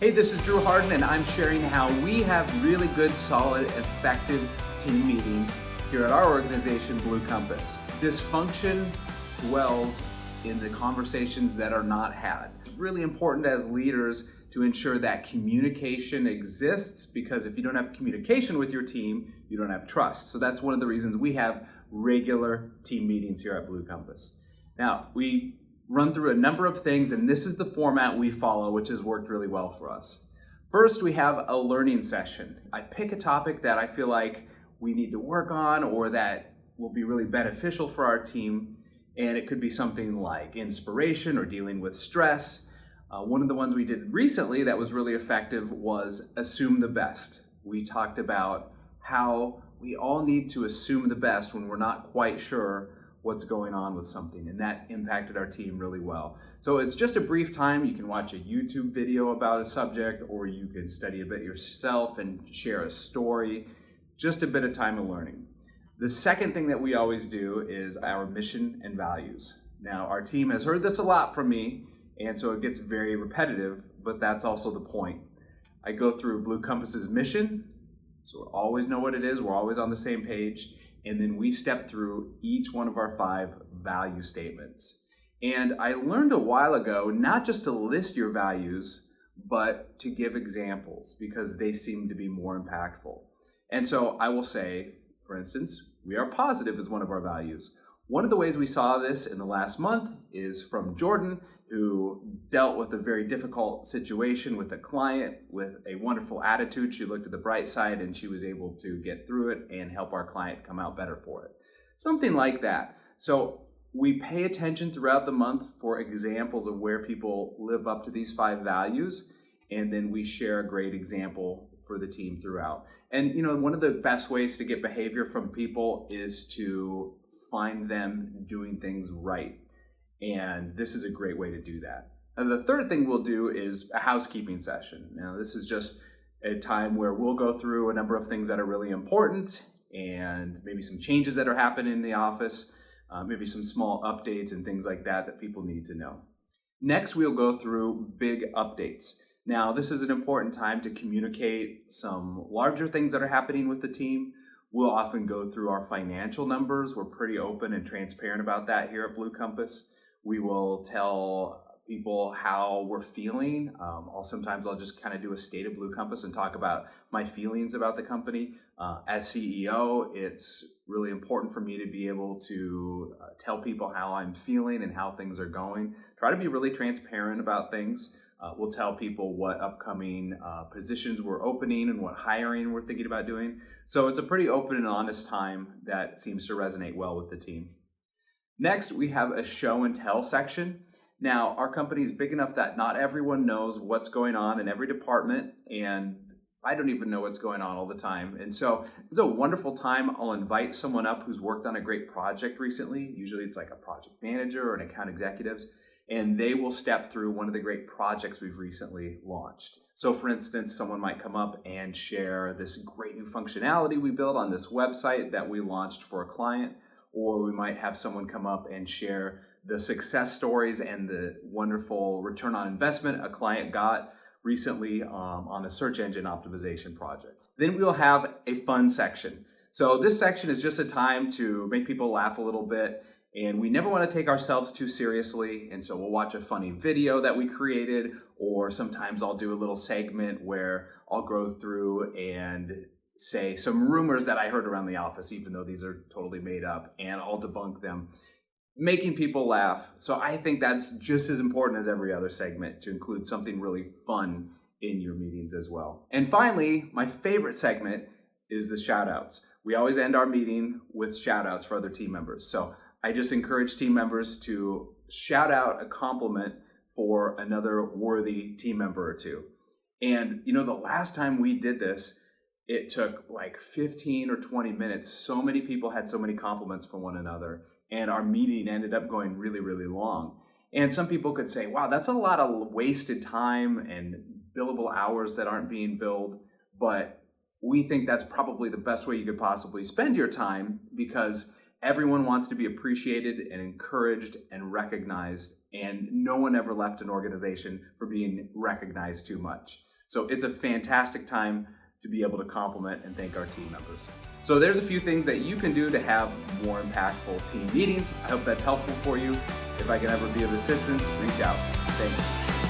Hey, this is Drew Harden, and I'm sharing how we have really good, solid, effective team meetings here at our organization, Blue Compass. Dysfunction dwells in the conversations that are not had. It's really important as leaders to ensure that communication exists, because if you don't have communication with your team, you don't have trust. So that's one of the reasons we have regular team meetings here at Blue Compass. Now, we run through a number of things, and this is the format we follow, which has worked really well for us. First, we have a learning session. I pick a topic that I feel like we need to work on or that will be really beneficial for our team, and it could be something like inspiration or dealing with stress. One of the ones we did recently that was really effective was assume the best. We talked about how we all need to assume the best when we're not quite sure what's going on with something, and that impacted our team really well. So it's just a brief time. You can watch a YouTube video about a subject, or you can study a bit yourself and share a story. Just a bit of time of learning. The second thing that we always do is our mission and values. Now, our team has heard this a lot from me, and so it gets very repetitive, but that's also the point. I go through Blue Compass's mission, so we always know what it is, we're always on the same page, and then we step through each one of our 5 value statements. And I learned a while ago not just to list your values, but to give examples, because they seem to be more impactful. And so I will say, for instance, we are positive is one of our values. One of the ways we saw this in the last month is from Jordan, who dealt with a very difficult situation with a client with a wonderful attitude. She looked at the bright side and she was able to get through it and help our client come out better for it. Something like that. So we pay attention throughout the month for examples of where people live up to these 5 values, and then we share a great example for the team throughout. And one of the best ways to get behavior from people is to find them doing things right. And this is a great way to do that. And the third thing we'll do is a housekeeping session. Now, this is just a time where we'll go through a number of things that are really important, and maybe some changes that are happening in the office, maybe some small updates and things like that that people need to know. Next, we'll go through big updates. Now, this is an important time to communicate some larger things that are happening with the team. We'll often go through our financial numbers. We're pretty open and transparent about that here at Blue Compass. We will tell people how we're feeling. Sometimes I'll just kind of do a state of Blue Compass and talk about my feelings about the company. As CEO, it's really important for me to be able to tell people how I'm feeling and how things are going. Try to be really transparent about things. We'll tell people what upcoming positions we're opening and what hiring we're thinking about doing. So it's a pretty open and honest time that seems to resonate well with the team. Next, we have a show and tell section. Now, our company is big enough that not everyone knows what's going on in every department, and I don't even know what's going on all the time. And so it's a wonderful time. I'll invite someone up who's worked on a great project recently. Usually it's like a project manager or an account executives, and they will step through one of the great projects we've recently launched. So for instance, someone might come up and share this great new functionality we built on this website that we launched for a client, or we might have someone come up and share the success stories and the wonderful return on investment a client got recently on a search engine optimization project. Then we'll have a fun section. So this section is just a time to make people laugh a little bit, and we never want to take ourselves too seriously, and so we'll watch a funny video that we created, or sometimes I'll do a little segment where I'll go through and say some rumors that I heard around the office, even though these are totally made up, and I'll debunk them, making people laugh. So I think that's just as important as every other segment, to include something really fun in your meetings as well. And finally, my favorite segment is the shout outs. We always end our meeting with shout outs for other team members. So I just encourage team members to shout out a compliment for another worthy team member or two. And the last time we did this, it took like 15 or 20 minutes. So many people had so many compliments for one another, and our meeting ended up going really, really long. And some people could say, wow, that's a lot of wasted time and billable hours that aren't being billed. But we think that's probably the best way you could possibly spend your time, because everyone wants to be appreciated and encouraged and recognized, and no one ever left an organization for being recognized too much. So it's a fantastic time to be able to compliment and thank our team members. So there's a few things that you can do to have more impactful team meetings. I hope that's helpful for you. If I can ever be of assistance, reach out. Thanks.